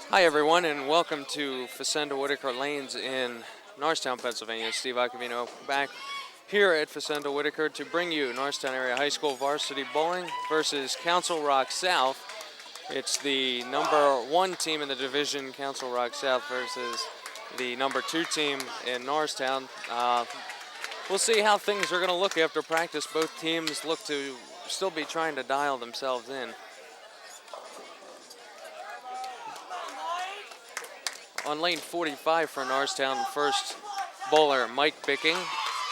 Hi everyone and welcome to Facenda Whitaker Lanes in Norristown, Pennsylvania. Steve Acavino back here at Facenda Whitaker to bring you Norristown Area High School Varsity Bowling versus Council Rock South. It's the number 1 team in the division, Council Rock South, versus the number 2 team in Norristown. We'll see how things are going to look after practice. Both teams look to still be trying to dial themselves in. On lane 45 for Norristown, first bowler, Mike Bicking.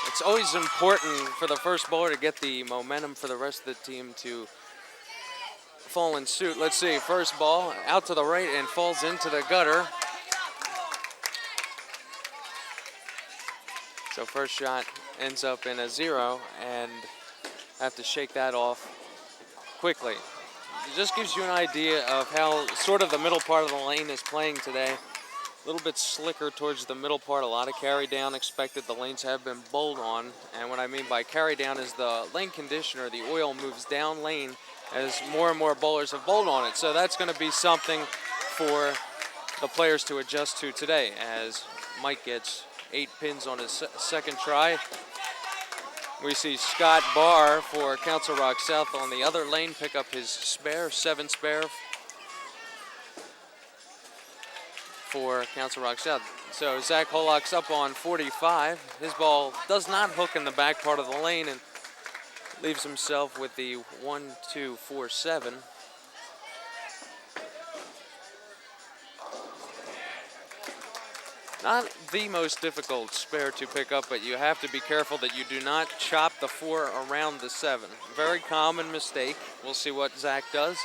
It's always important for the first bowler to get the momentum for the rest of the team to fall in suit. Let's see, first ball out to the right and falls into the gutter. So first shot ends up in a 0 and have to shake that off quickly. It just gives you an idea of how sort of the middle part of the lane is playing today. A little bit slicker towards the middle part, a lot of carry down expected. The lanes have been bowled on, and what I mean by carry down is the lane conditioner, the oil moves down lane as more and more bowlers have bowled on it. So that's going to be something for the players to adjust to today, as Mike gets 8 pins on his second try. We see Scott Barr for Council Rock South on the other lane pick up his spare, 7 spare for Council Rock South. So Zach Holock's up on 45. His ball does not hook in the back part of the lane and leaves himself with the 1-2-4-7. Not the most difficult spare to pick up, but you have to be careful that you do not chop the 4 around the 7. Very common mistake. We'll see what Zach does.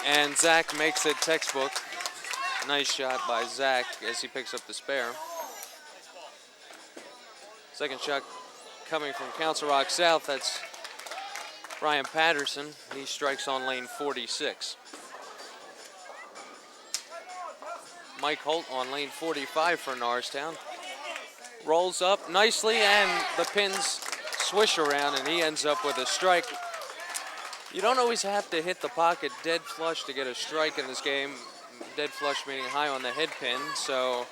And Zach makes it textbook. Nice shot by Zach as he picks up the spare. Second shot coming from Council Rock South, that's Brian Patterson. He strikes on lane 46. Mike Holt on lane 45 for Norristown. Rolls up nicely and the pins swish around and he ends up with a strike. You don't always have to hit the pocket dead flush to get a strike in this game. Dead flush meaning high on the head pin, so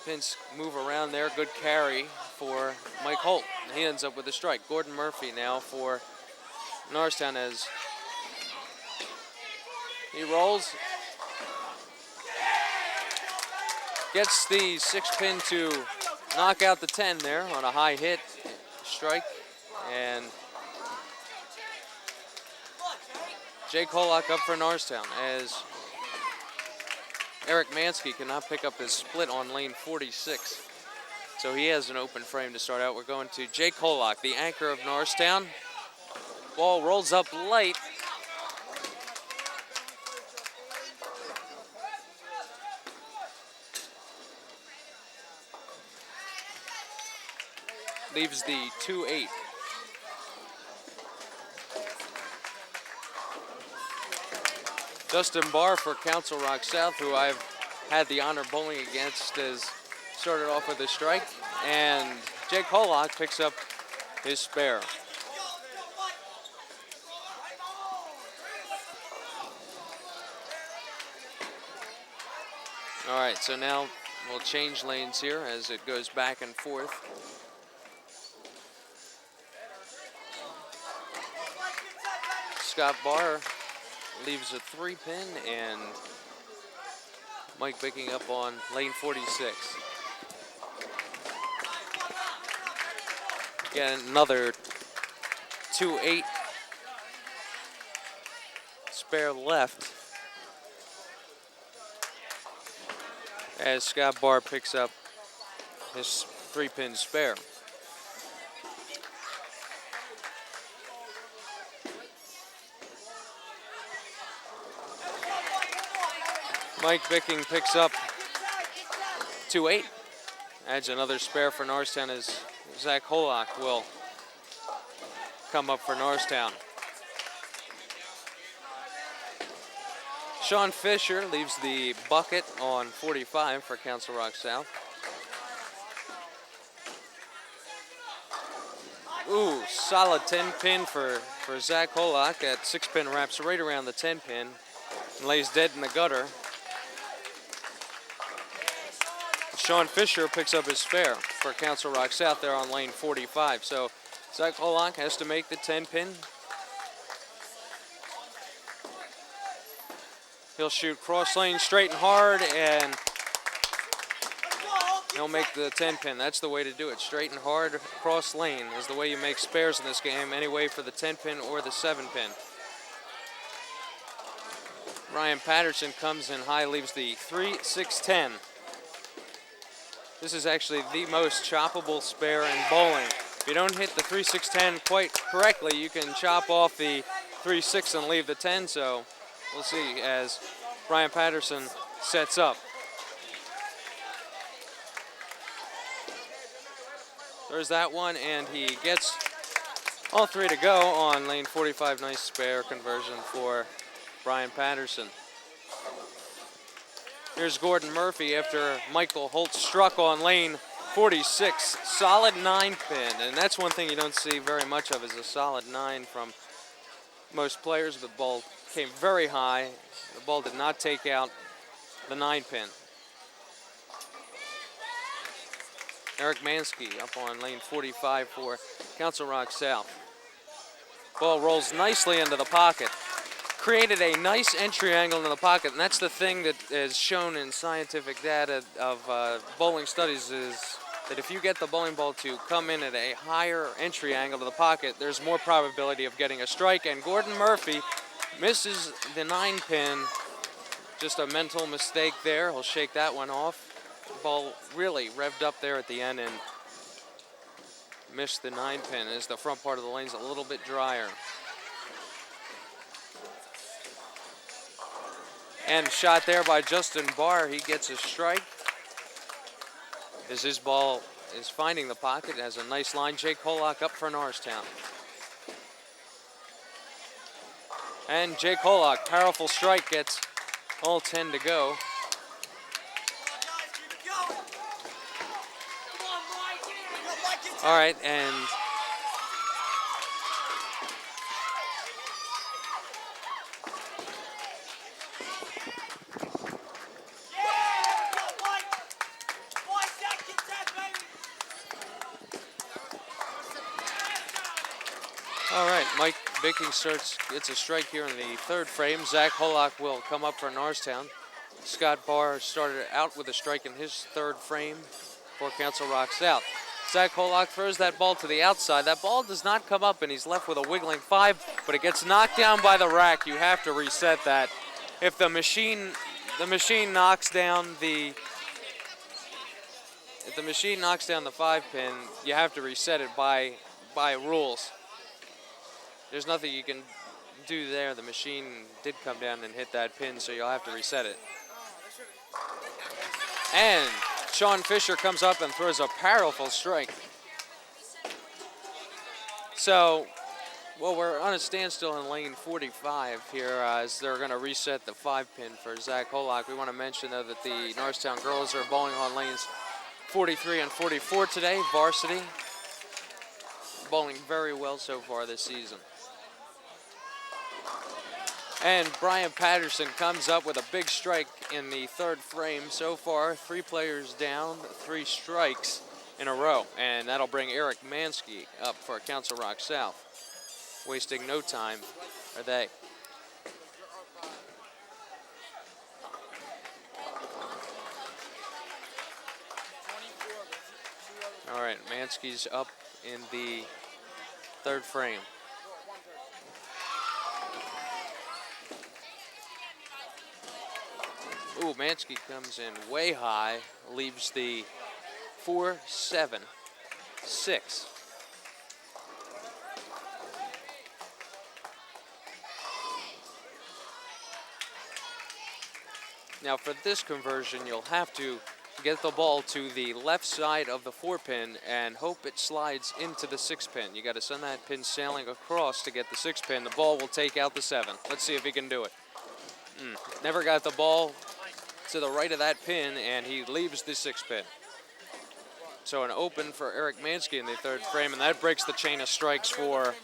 pins move around there. Good carry for Mike Holt. He ends up with a strike. Gordon Murphy now for Norristown as he rolls. Gets the 6 pin to knock out the 10 there on a high hit strike. And Jake Holock up for Norristown as Eric Mansky cannot pick up his split on lane 46. So he has an open frame to start out. We're going to Jake Holock, the anchor of Norristown. Ball rolls up light. Leaves the 2-8. Dustin Barr for Council Rock South, who I've had the honor bowling against, has started off with a strike. And Jake Holock picks up his spare. All right, so now we'll change lanes here as it goes back and forth. Scott Barr leaves a 3 pin and Mike Bicking up on lane 46. Again, another 2-8 spare left as Scott Barr picks up his 3 pin spare. Mike Bicking picks up 2-8. Adds another spare for Norristown as Zach Holock will come up for Norristown. Sean Fisher leaves the bucket on 45 for Council Rock South. Ooh, solid 10 pin for Zach Holak. That 6 pin wraps right around the 10 pin and lays dead in the gutter. Sean Fisher picks up his spare for Council Rock South there on lane 45. So Zach Holak has to make the 10 pin. He'll shoot cross lane straight and hard, and he'll make the 10 pin. That's the way to do it. Straight and hard cross lane is the way you make spares in this game, anyway, for the 10 pin or the 7 pin. Ryan Patterson comes in high, leaves the 3-6-10. This is actually the most choppable spare in bowling. If you don't hit the 3-6-10 quite correctly, you can chop off the 3-6 and leave the 10. So we'll see as Ryan Patterson sets up. There's that one, and he gets all 3 to go on lane 45. Nice spare conversion for Brian Patterson. Here's Gordon Murphy after Michael Holt struck on lane 46. Solid 9 pin, and that's one thing you don't see very much of, is a solid 9 from most players. The ball came very high. The ball did not take out the 9 pin. Eric Mansky up on lane 45 for Council Rock South. Ball rolls nicely into the pocket. Created a nice entry angle into the pocket, and that's the thing that is shown in scientific data of bowling studies, is that if you get the bowling ball to come in at a higher entry angle to the pocket, there's more probability of getting a strike. And Gordon Murphy misses the 9 pin. Just a mental mistake there. He'll shake that one off. Ball really revved up there at the end and missed the 9 pin, as the front part of the lane's a little bit drier. And shot there by Justin Barr. He gets a strike as his ball is finding the pocket. Has a nice line. Jake Holak up for Norristown. And Jake Holak, powerful strike, gets all 10 to go. All right, and Mike Bicking gets a strike here in the 3rd frame. Zach Holak will come up for Norristown. Scott Barr started out with a strike in his 3rd frame for Council Rock South. Zach Holak throws that ball to the outside. That ball does not come up, and he's left with a wiggling 5, but it gets knocked down by the rack. You have to reset that. If the machine knocks down the 5 pin, you have to reset it by rules. There's nothing you can do there. The machine did come down and hit that pin, so you'll have to reset it. And Sean Fisher comes up and throws a powerful strike. So, well, we're on a standstill in lane 45 here as they're going to reset the 5 pin for Zach Holak. We want to mention, though, that the Norristown girls are bowling on lanes 43 and 44 today, varsity. Bowling very well so far this season. And Brian Patterson comes up with a big strike in the 3rd frame. So far, 3 players down, 3 strikes in a row. And that'll bring Eric Mansky up for Council Rock South. Wasting no time, are they? All right, Mansky's up in the 3rd frame. Ooh, Mansky comes in way high, leaves the 4-7-6. Now for this conversion, you'll have to get the ball to the left side of the 4 pin and hope it slides into the 6 pin. You got to send that pin sailing across to get the 6 pin. The ball will take out the 7. Let's see if he can do it. Never got the ball to the right of that pin, and he leaves the 6 pin. So an open for Eric Mansky in the third frame, and that breaks the chain of strikes for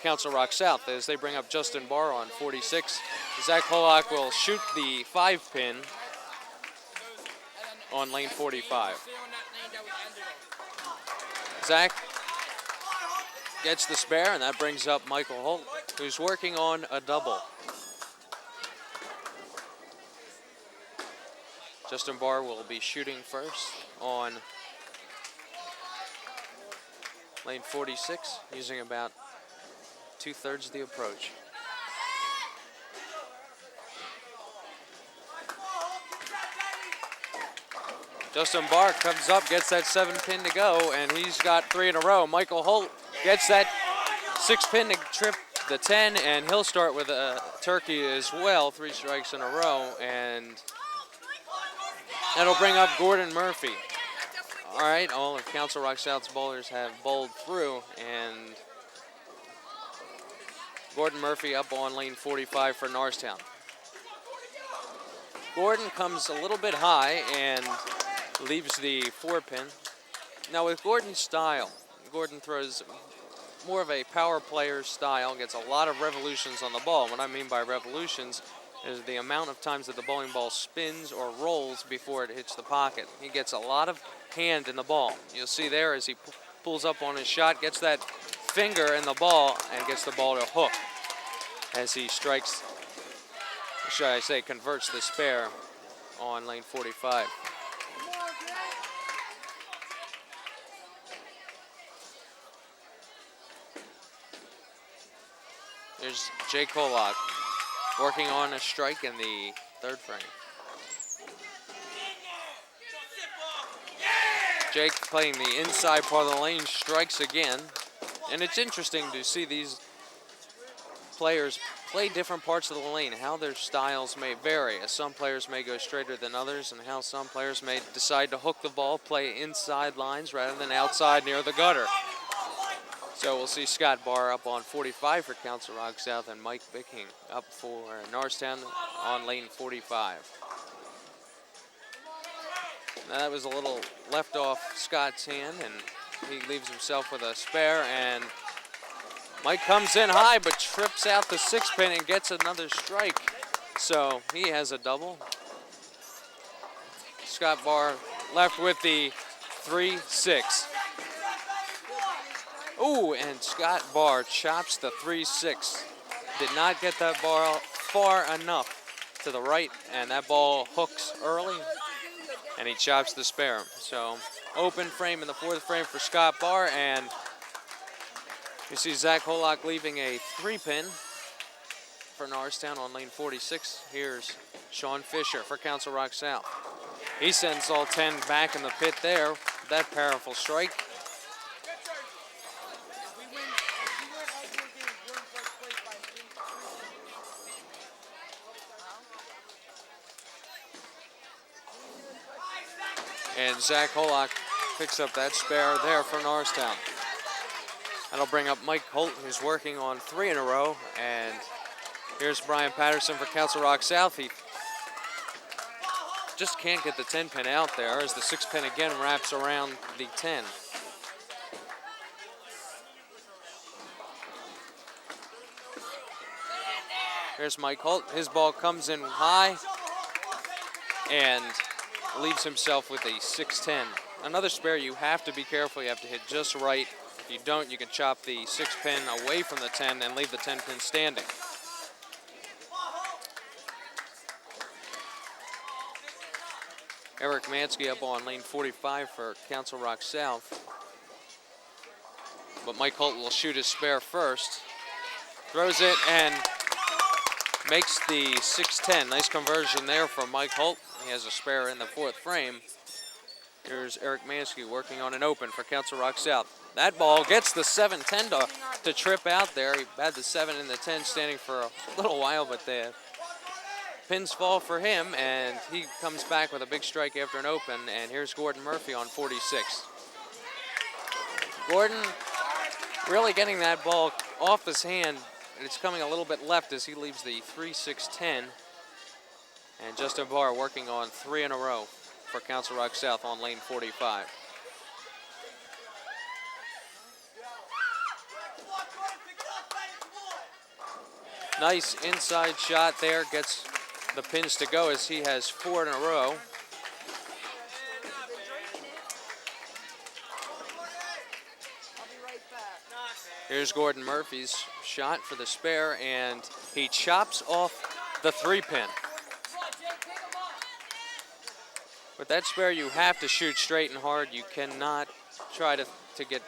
Council Rock South as they bring up Justin Barr on 46. Zach Hollock will shoot the 5-pin on lane 45. Zach gets the spare, and that brings up Michael Holt, who's working on a double. Justin Barr will be shooting first on lane 46, using about 2/3 of the approach. Justin Barr comes up, gets that 7-pin to go, and he's got 3 in a row. Michael Holt gets that 6-pin to trip the 10, and he'll start with a turkey as well, 3 strikes in a row, and that'll bring up Gordon Murphy. All right, all of Council Rock South's bowlers have bowled through, and Gordon Murphy up on lane 45 for Norristown. Gordon comes a little bit high and leaves the 4-pin. Now with Gordon's style, Gordon throws more of a power player's style, gets a lot of revolutions on the ball. What I mean by revolutions is the amount of times that the bowling ball spins or rolls before it hits the pocket. He gets a lot of hand in the ball. You'll see there as he pulls up on his shot, gets that finger in the ball and gets the ball to hook as he strikes, should I say, converts the spare on lane 45. There's Jake Hollock working on a strike in the third frame. Jake playing the inside part of the lane, strikes again. And it's interesting to see these players play different parts of the lane, how their styles may vary, as some players may go straighter than others, and how some players may decide to hook the ball, play inside lines rather than outside near the gutter. So we'll see Scott Barr up on 45 for Council Rock South and Mike Bicking up for Norristown on lane 45. Now that was a little left off Scott's hand, and he leaves himself with a spare, and Mike comes in high but trips out the 6-pin and gets another strike. So he has a double. Scott Barr left with the 3-6. Ooh, and Scott Barr chops the 3-6. Did not get that ball far enough to the right, and that ball hooks early, and he chops the spare. So open frame in the fourth frame for Scott Barr, and you see Zach Hollock leaving a 3-pin for Norristown on lane 46. Here's Sean Fisher for Council Rock South. He sends all 10 back in the pit there with that powerful strike. And Zach Hollock picks up that spare there for Norristown. That'll bring up Mike Holt, who's working on 3 in a row. And here's Brian Patterson for Council Rock South. He just can't get the 10-pin out there as the 6-pin again wraps around the 10. Here's Mike Holt. His ball comes in high and leaves himself with a 6-10. Another spare, you have to be careful. You have to hit just right. If you don't, you can chop the 6-pin away from the 10 and leave the 10-pin standing. Eric Mansky up on lane 45 for Council Rock South. But Mike Holt will shoot his spare first. Throws it and makes the 6-10. Nice conversion there for Mike Holt. He has a spare in the fourth frame. Here's Eric Mansky working on an open for Council Rock South. That ball gets the 7-10 to trip out there. He had the 7 and the 10 standing for a little while, but the pins fall for him, and he comes back with a big strike after an open. And here's Gordon Murphy on 46. Gordon really getting that ball off his hand. It's coming a little bit left as he leaves the 3-6-10. And Justin Barr working on 3 in a row for Council Rock South on lane 45. Nice inside shot there, gets the pins to go as he has 4 in a row. Here's Gordon Murphy's shot for the spare, and he chops off the 3-pin. With that spare, you have to shoot straight and hard. You cannot try to get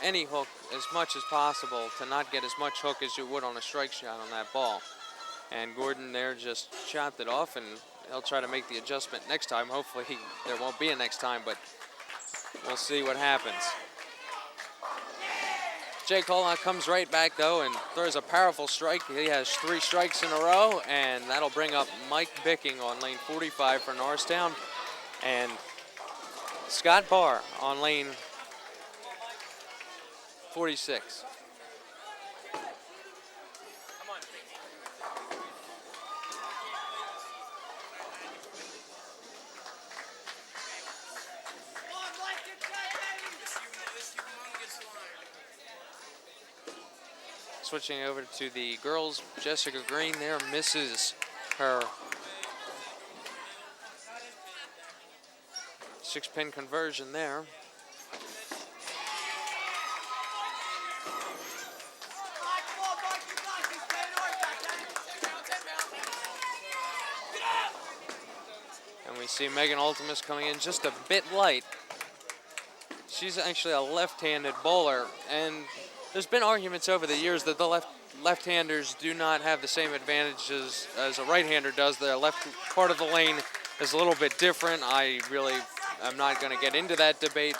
any hook as much as possible, to not get as much hook as you would on a strike shot on that ball. And Gordon there just chopped it off, and he'll try to make the adjustment next time. Hopefully there won't be a next time, but we'll see what happens. Jake Hollock comes right back, though, and throws a powerful strike. He has 3 strikes in a row, and that'll bring up Mike Bicking on lane 45 for Norristown, and Scott Barr on lane 46. Switching over to the girls, Jessica Green there misses her 6-pin conversion there. And we see Megan Ultimus coming in just a bit light. She's actually a left-handed bowler, and there's been arguments over the years that the left-handers do not have the same advantages as a right-hander does. The left part of the lane is a little bit different. I'm not going to get into that debate.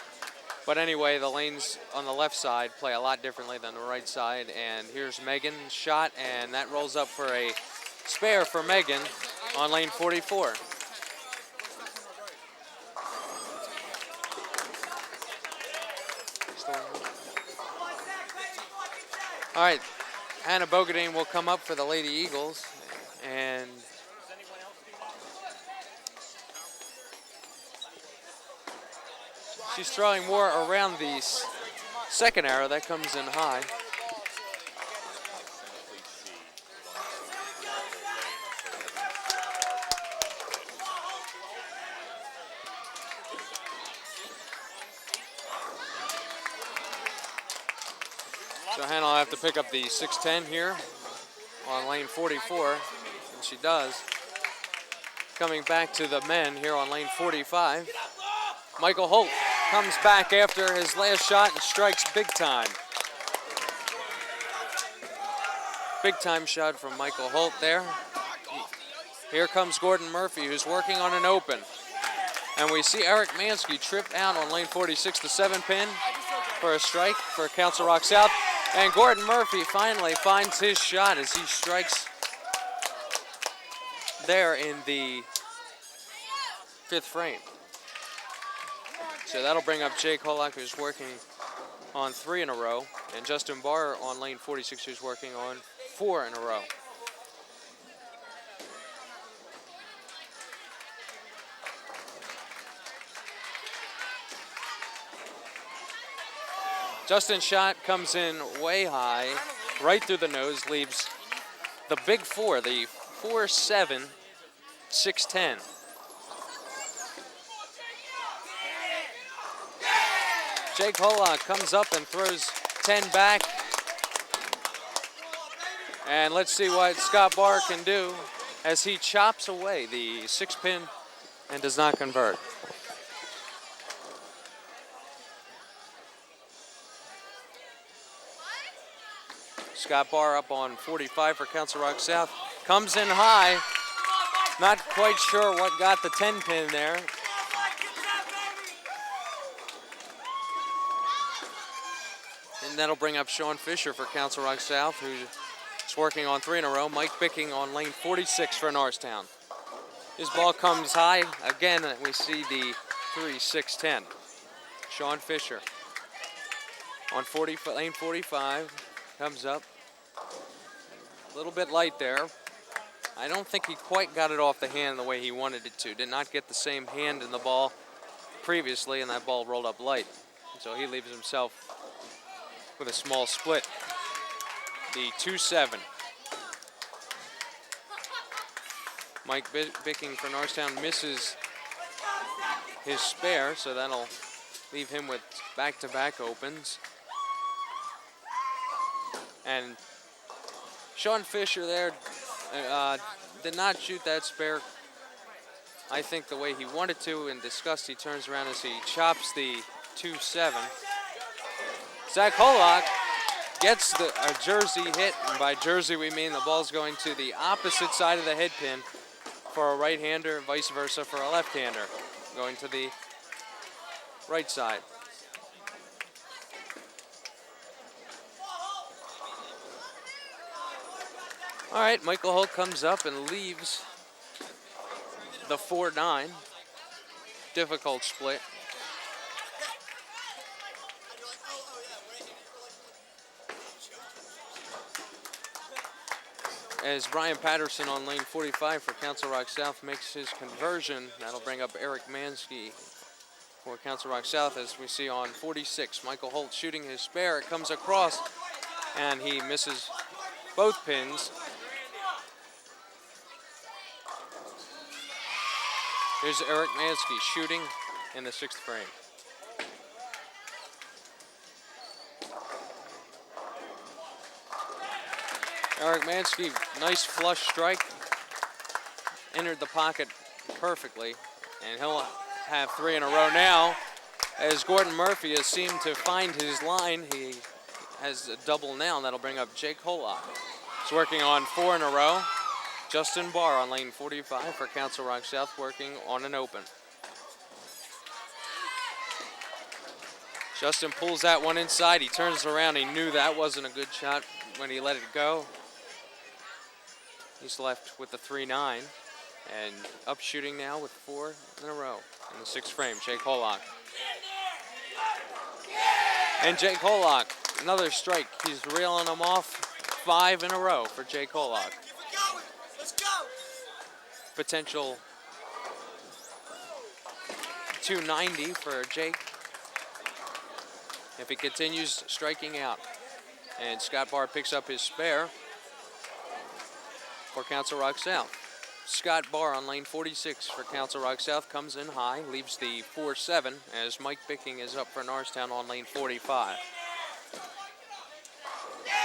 But anyway, the lanes on the left side play a lot differently than the right side. And here's Megan's shot, and that rolls up for a spare for Megan on lane 44. All right, Hannah Bogadine will come up for the Lady Eagles, and she's throwing more around the second arrow. That comes in high. So Hannah will have to pick up the 610 here on lane 44, and she does. Coming back to the men here on lane 45. Michael Holt comes back after his last shot and strikes big time. Big time shot from Michael Holt there. Here comes Gordon Murphy, who's working on an open. And we see Eric Mansky trip out on lane 46, the 7-pin for a strike for Council Rock South. And Gordon Murphy finally finds his shot as he strikes there in the 5th frame. So that'll bring up Jake Hollock, who's working on 3 in a row, and Justin Barr on lane 46, who's working on 4 in a row. Justin's shot comes in way high, right through the nose, leaves the big 4, the 4-7, 6-10. Jake Hollock comes up and throws 10 back. And let's see what Scott Barr can do as he chops away the 6-pin and does not convert. Scott Barr up on 45 for Council Rock South. Comes in high. Not quite sure what got the 10-pin there. And that'll bring up Sean Fisher for Council Rock South, who's working on 3 in a row. Mike Bicking on lane 46 for Norristown. His ball comes high. Again, we see the 3-6-10. Sean Fisher on lane 45. Comes up. A little bit light there. I don't think he quite got it off the hand the way he wanted it to. Did not get the same hand in the ball previously, and that ball rolled up light. So he leaves himself with a small split. The 2-7. Mike Bicking for Norristown misses his spare, so that'll leave him with back-to-back opens. And Sean Fisher there did not shoot that spare, I think, the way he wanted to. In disgust, he turns around as he chops the 2-7. Zach Holock gets a jersey hit, and by jersey we mean the ball's going to the opposite side of the head pin for a right-hander, and vice versa for a left-hander, going to the right side. All right, Michael Holt comes up and leaves the 4-9. Difficult split. As Brian Patterson on lane 45 for Council Rock South makes his conversion, that'll bring up Eric Mansky for Council Rock South. As we see on 46, Michael Holt shooting his spare. It comes across, and he misses both pins. Here's Eric Mansky shooting in the 6th frame. Eric Mansky, nice flush strike. Entered the pocket perfectly, and he'll have 3 in a row now. As Gordon Murphy has seemed to find his line, he has a double now, and that'll bring up Jake Holock. He's working on 4 in a row. Justin Barr on lane 45 for Council Rock South, working on an open. Justin pulls that one inside. He turns around. He knew that wasn't a good shot when he let it go. He's left with the 3-9 and up shooting now with 4 in a row in the 6th frame. Jake Holock. And Jake Holock, another strike. He's reeling them off. 5 in a row for Jake Holock. Potential 290 for Jake if he continues striking out. And Scott Barr picks up his spare for Council Rock South. Scott Barr on lane 46 for Council Rock South comes in high, leaves the 4-7 as Mike Bicking is up for Norristown on lane 45.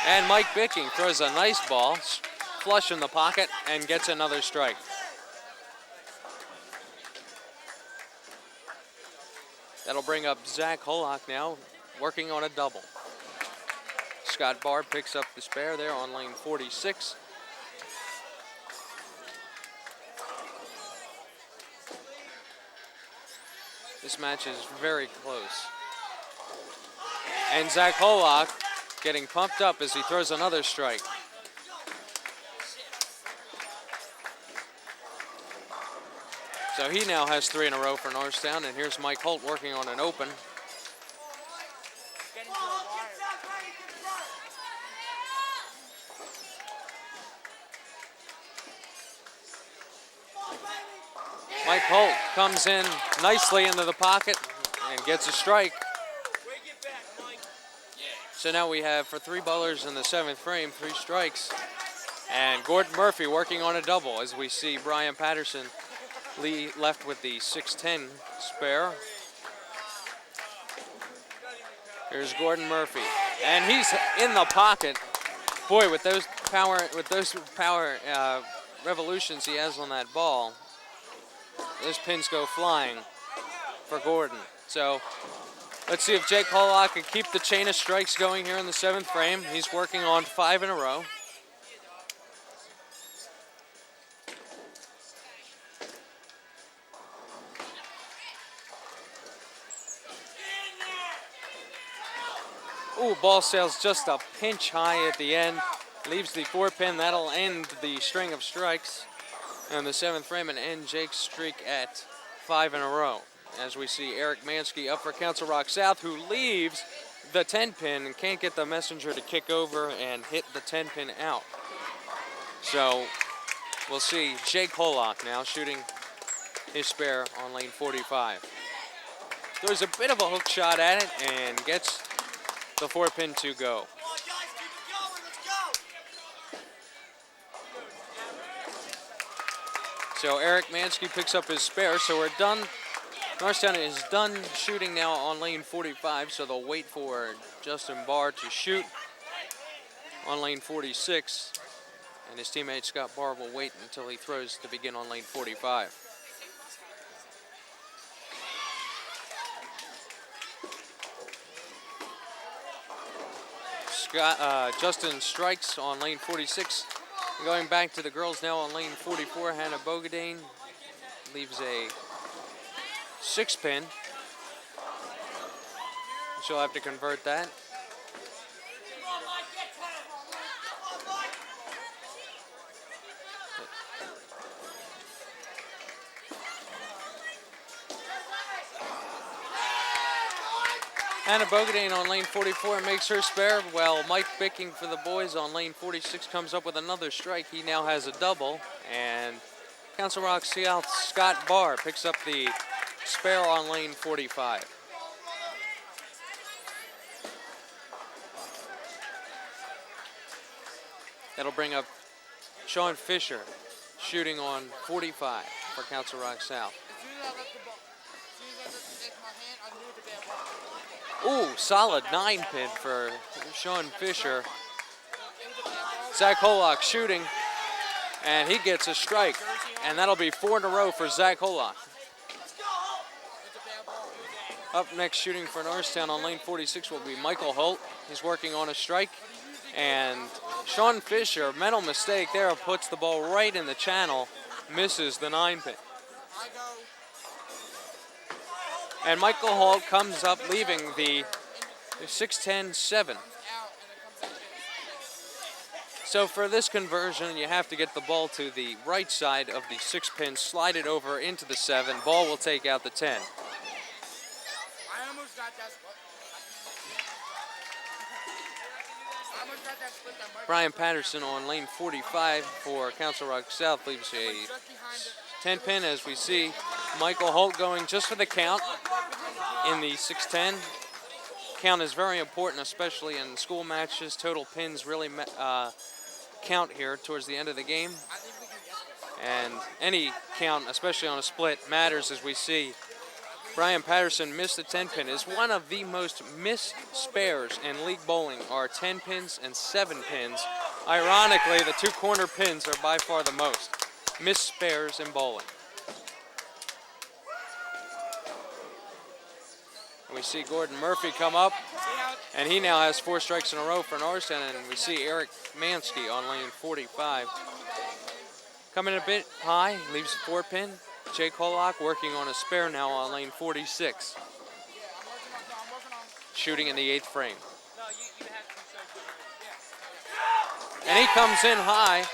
And Mike Bicking throws a nice ball, flush in the pocket, and gets another strike. That'll bring up Zach Holock now, working on a double. Scott Barr picks up the spare there on lane 46. This match is very close. And Zach Holock getting pumped up as he throws another strike. So he now has 3 in a row for Norristown, and here's Mike Holt working on an open. Mike Holt comes in nicely into the pocket and gets a strike. So now we have, for 3 bowlers in the 7th frame, 3 strikes. And Gordon Murphy working on a double as we see Brian Patterson left with the 6-10 spare. Here's Gordon Murphy, and he's in the pocket. Boy, with those power revolutions he has on that ball, those pins go flying for Gordon. So let's see if Jake Holock can keep the chain of strikes going here in the 7th frame. He's working on 5 in a row. Ooh, ball sails just a pinch high at the end. Leaves the 4-pin. That'll end the string of strikes in the 7th frame and end Jake's streak at 5 in a row. As we see Eric Mansky up for Council Rock South, who leaves the 10-pin and can't get the messenger to kick over and hit the 10-pin out. So we'll see Jake Hollock now shooting his spare on lane 45. Throws a bit of a hook shot at it and gets the 4-pin to go. So Eric Mansky picks up his spare, so we're done. Norristown is done shooting now on lane 45, so they'll wait for Justin Barr to shoot on lane 46, and his teammate Scott Barr will wait until he throws to begin on lane 45. Justin strikes on lane 46. Going back to the girls now on lane 44, Hannah Bogadane leaves a 6-pin. She'll have to convert that. Hannah Bogadane on lane 44 makes her spare, while Mike Bicking for the boys on lane 46 comes up with another strike. He now has a double, and Council Rock South Scott Barr picks up the spare on lane 45. That'll bring up Sean Fisher shooting on 45 for Council Rock South. Ooh, solid 9-pin for Sean Fisher. Zach Hollock shooting, and he gets a strike. And that'll be 4 in a row for Zach Hollock. Up next shooting for Norristown on lane 46 will be Michael Holt. He's working on a strike. And Sean Fisher, mental mistake there, puts the ball right in the channel, misses the 9-pin. And Michael Holt comes up leaving the 6-10-7. So for this conversion, you have to get the ball to the right side of the 6-pin, slide it over into the 7. Ball will take out the 10. Brian Patterson on lane 45 for Council Rock South leaves a 10-pin, as we see Michael Holt going just for the count in the 6-10. Count is very important, especially in school matches. Total pins really count here towards the end of the game. And any count, especially on a split, matters, as we see. Brian Patterson missed the 10-pin. Is one of the most missed spares in league bowling are 10 pins and 7 pins. Ironically, the 2 corner pins are by far the most missed spares in bowling. And we see Gordon Murphy come up, and he now has 4 strikes in a row for Norristown, and we see Eric Mansky on lane 45. Coming a bit high, leaves a 4-pin. Jake Hollock working on a spare now on lane 46. Shooting in the 8th frame. And he comes in high.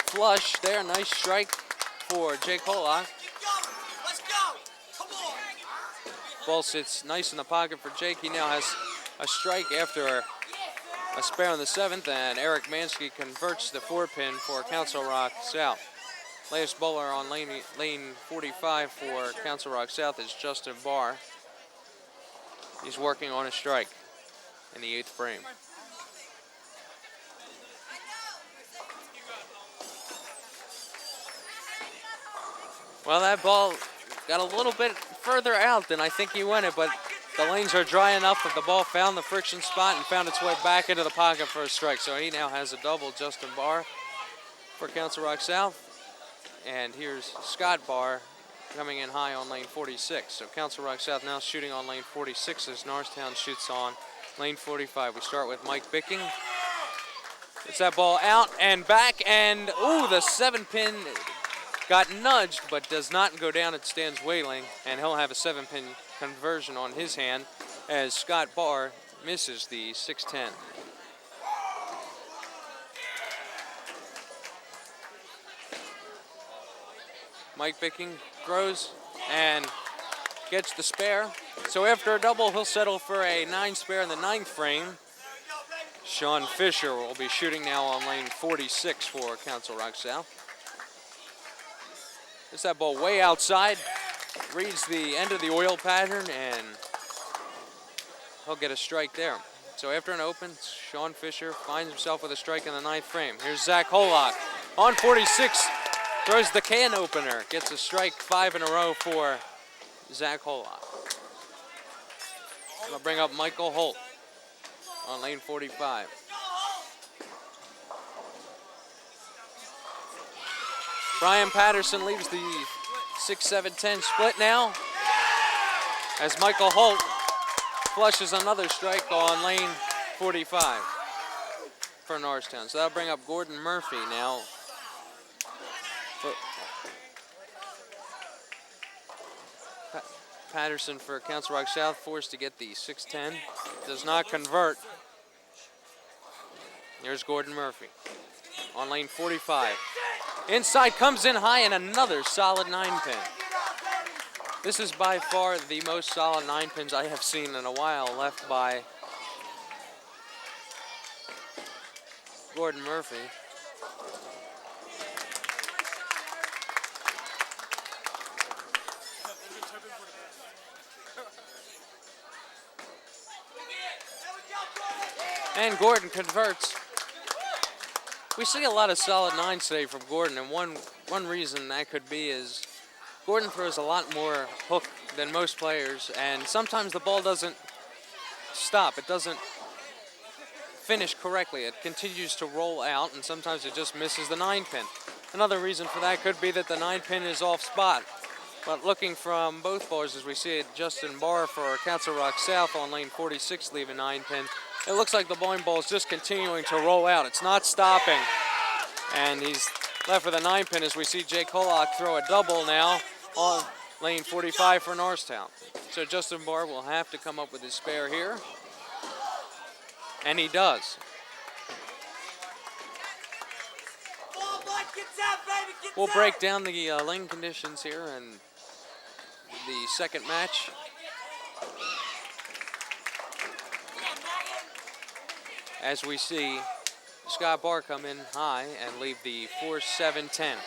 Flush there, nice strike for Jake Hollock. Ball sits nice in the pocket for Jake. He now has a strike after a spare in the 7th, and Eric Mansky converts the 4-pin for Council Rock South. Latest bowler on lane 45 for Council Rock South is Justin Barr. He's working on a strike in the 8th frame. Well, that ball got a little bit further out than I think he wanted, but the lanes are dry enough that the ball found the friction spot and found its way back into the pocket for a strike. So he now has a double, Justin Barr, for Council Rock South. And here's Scott Barr coming in high on lane 46. So Council Rock South now shooting on lane 46 as Norristown shoots on lane 45. We start with Mike Bicking. It's that ball out and back, and ooh, the 7-pin got nudged but does not go down. It stands wailing, and he'll have a 7-pin conversion on his hand as Scott Barr misses the 6-10. Mike Bicking throws and gets the spare. So after a double, he'll settle for a 9 spare in the 9th frame. Sean Fisher will be shooting now on lane 46 for Council Rock South. Gets that ball way outside, reads the end of the oil pattern, and he'll get a strike there. So after an open, Sean Fisher finds himself with a strike in the 9th frame. Here's Zach Holock on 46, throws the can opener, gets a strike 5 in a row for Zach Holock. I'll bring up Michael Holt on lane 45. Brian Patterson leaves the 6-7-10 split now as Michael Holt flushes another strike on lane 45 for Norristown. So that'll bring up Gordon Murphy now. Patterson for Council Rock South, forced to get the 6-10. Does not convert. Here's Gordon Murphy on lane 45. Inside, comes in high, and another solid 9-pin. This is by far the most solid 9-pins I have seen in a while, left by Gordon Murphy. And Gordon converts. We see a lot of solid 9s today from Gordon, and one reason that could be is Gordon throws a lot more hook than most players, and sometimes the ball doesn't stop. It doesn't finish correctly. It continues to roll out, and sometimes it just misses the 9-pin. Another reason for that could be that the 9-pin is off spot. But looking from both bowlers, as we see it, Justin Barr for Council Rock South on lane 46 leave a 9-pin. It looks like the bowling ball is just continuing to roll out. It's not stopping. And he's left with a 9-pin as we see Jake Holock throw a double now on lane 45 for Norristown. So Justin Barr will have to come up with his spare here. And he does. We'll break down the lane conditions here in the second match. As we see Scott Barr come in high and leave the 4-7-10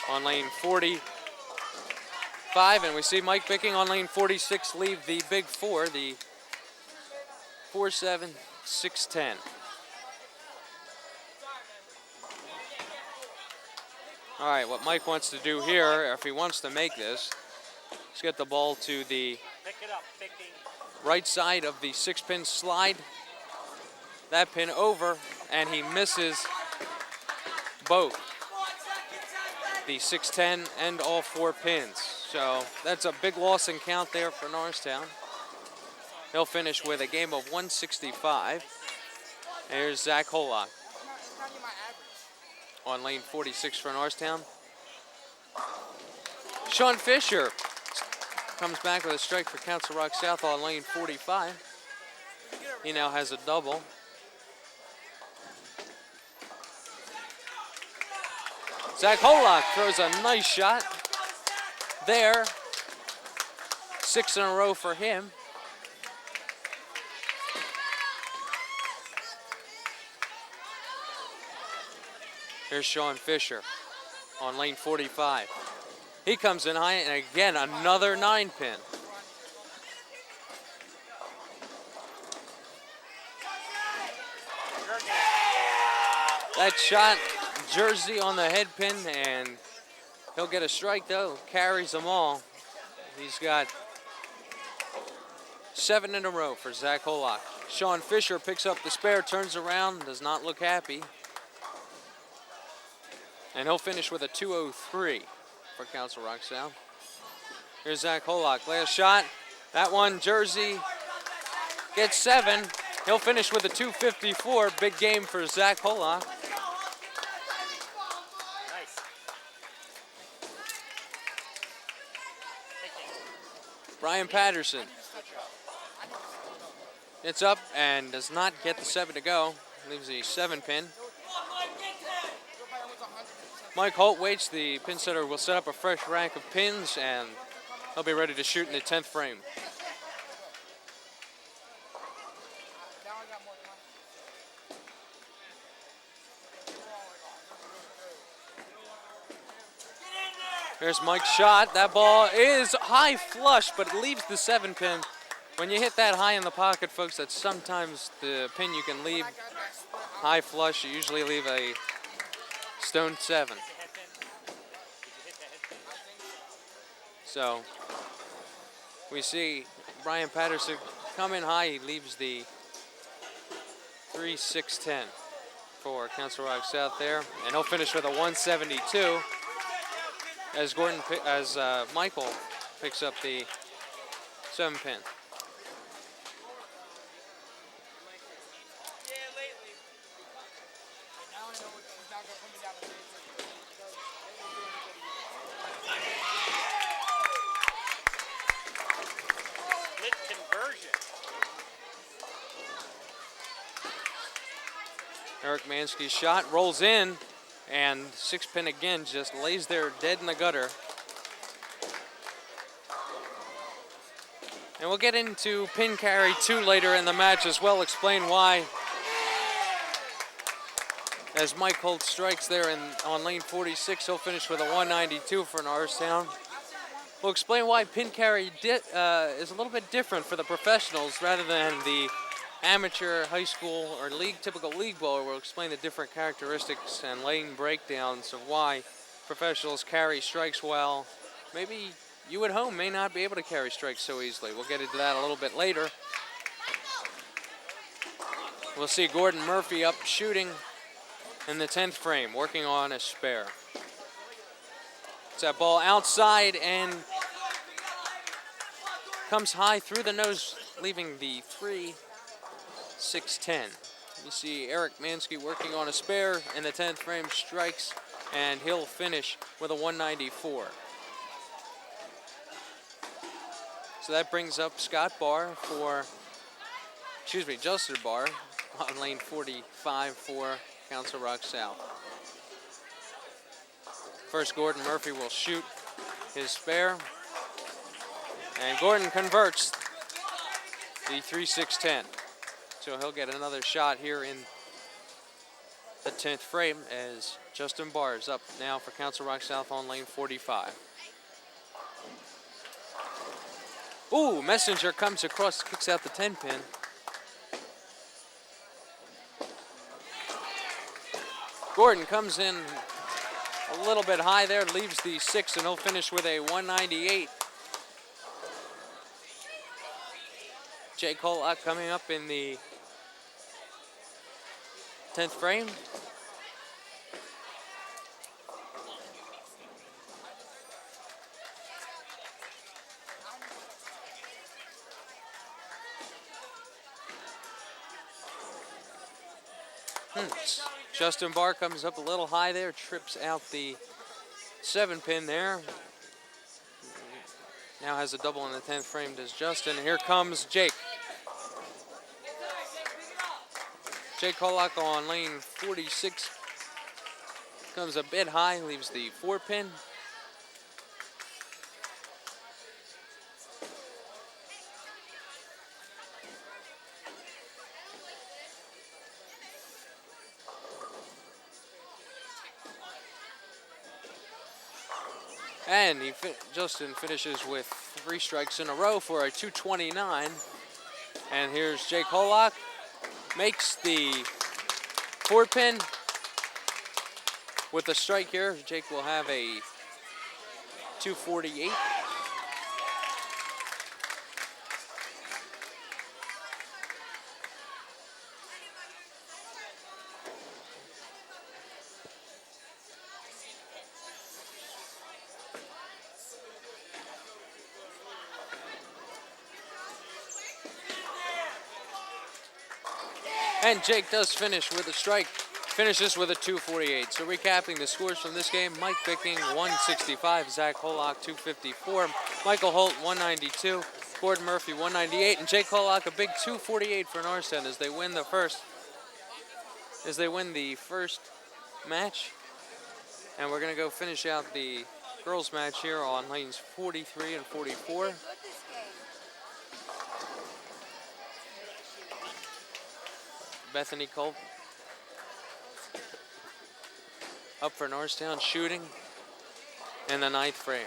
on lane 45, and we see Mike Bicking on lane 46 leave the big 4, the 4-7-6-10. All right, what Mike wants to do here, if he wants to make this, is get the ball to the right side of the 6-pin slide. That pin over, and he misses both the 6-10 and all 4 pins. So that's a big loss in count there for Norristown. He'll finish with a game of 165. There's Zach Holock on lane 46 for Norristown. Sean Fisher comes back with a strike for Council Rock South on lane 45. He now has a double. Zach Holock throws a nice shot there. 6 in a row for him. Here's Sean Fisher on lane 45. He comes in high, and again, another 9-pin. That shot, Jersey on the head pin, and he'll get a strike though. Carries them all. He's got 7 in a row for Zach Holock. Sean Fisher picks up the spare, turns around, does not look happy. And he'll finish with a 203 for Council Rock South. Here's Zach Holock, last shot. That one, Jersey gets 7. He'll finish with a 254. Big game for Zach Holock. Brian Patterson. It's up and does not get the 7 to go. Leaves the 7-pin. Mike Holt waits. The pin setter will set up a fresh rack of pins, and he'll be ready to shoot in the 10th frame. There's Mike's shot. That ball is high flush, but it leaves the 7-pin. When you hit that high in the pocket, folks, that's sometimes the pin you can leave. High flush, you usually leave a stone 7. So we see Brian Patterson come in high. He leaves the 3-6-10 for Council Rock South there, and he'll finish with a 172 as Michael picks up the 7-pin. Eric Mansky's shot rolls in, and 6-pin again just lays there dead in the gutter. And we'll get into pin carry 2 later in the match as well, explain why. As Mike holds strikes there on lane 46, he'll finish with a 192 for Norristown. We'll explain why pin carry is a little bit different for the professionals rather than the amateur, high school, or typical league bowler. We'll explain the different characteristics and lane breakdowns of why professionals carry strikes well. Maybe you at home may not be able to carry strikes so easily. We'll get into that a little bit later. We'll see Gordon Murphy up shooting in the 10th frame, working on a spare. It's that ball outside and comes high through the nose, leaving the 3-6-10. You see Eric Mansky working on a spare in the 10th frame, strikes, and he'll finish with a 194. So that brings up Justin Barr on lane 45 for Council Rock South. First, Gordon Murphy will shoot his spare, and Gordon converts the 3-6-10. So he'll get another shot here in the 10th frame as Justin Barr is up now for Council Rock South on lane 45. Ooh, Messenger comes across, kicks out the 10-pin. Gordon comes in a little bit high there, leaves the 6, and he'll finish with a 198. Jay Kolak coming up in the 10th frame. Justin Barr comes up a little high there, trips out the 7-pin there. Now has a double in the 10th frame, does Justin. Here comes Jake. Jake Kolak on lane 46 comes a bit high, leaves the 4-pin. And Justin finishes with 3 strikes in a row for a 229. And here's Jake Kolak, makes the 4-pin with a strike here. Jake will have a 248. And Jake does finish with a strike, finishes with a 248. So recapping the scores from this game, Mike Bicking 165, Zach Hollock 254, Michael Holt 192, Gordon Murphy 198, and Jake Hollock a big 248 for Norristown as they win the first match. And we're gonna go finish out the girls match here on lanes 43 and 44. Bethany Culp up for Norristown shooting. in the 9th frame.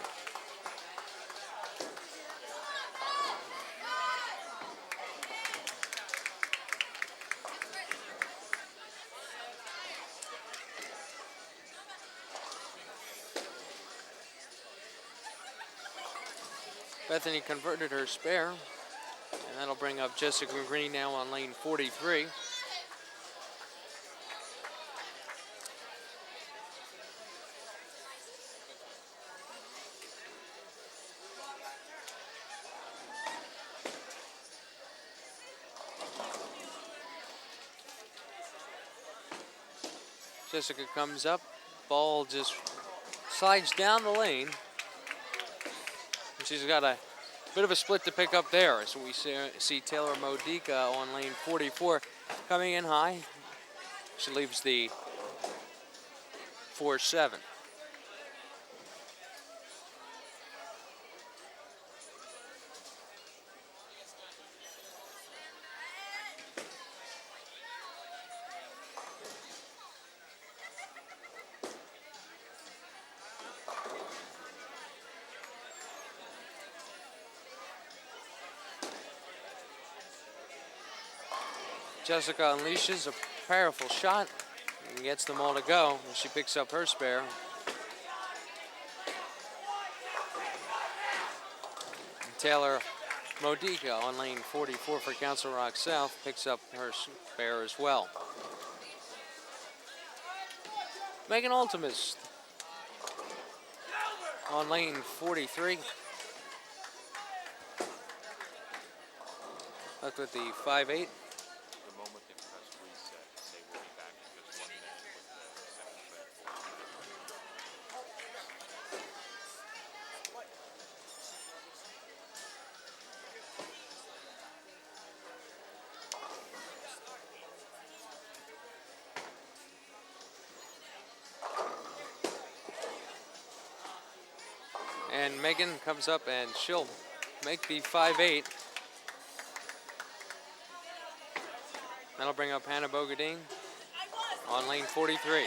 Bethany converted her spare, and that'll bring up Jessica Green now on lane 43. Jessica comes up, ball just slides down the lane. And she's got a bit of a split to pick up there. So we see Taylor Modica on lane 44 coming in high. She leaves the 4-7. Jessica unleashes a powerful shot and gets them all to go. She picks up her spare. And Taylor Modica on lane 44 for Council Rock South picks up her spare as well. Megan Ultimus on lane 43. Left with the 5-8. And Megan comes up and she'll make the 5-8. That'll bring up Hannah Bogadine on lane 43.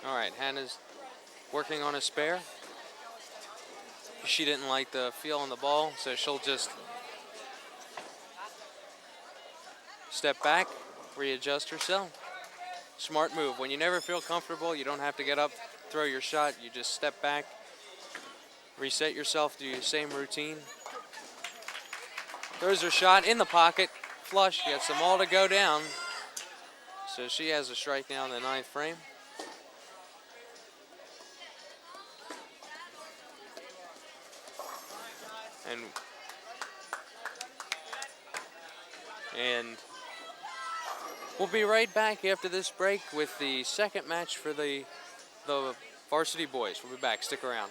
All right, Hannah's working on a spare. She didn't like the feel on the ball, so she'll just step back, readjust herself. Smart move. When you never feel comfortable, you don't have to get up, throw your shot. You just step back, reset yourself, do your same routine. Throws her shot in the pocket, flush, gets them all to go down. So she has a strike now in the 9th frame. And we'll be right back after this break with the second match for the varsity boys. We'll be back. Stick around.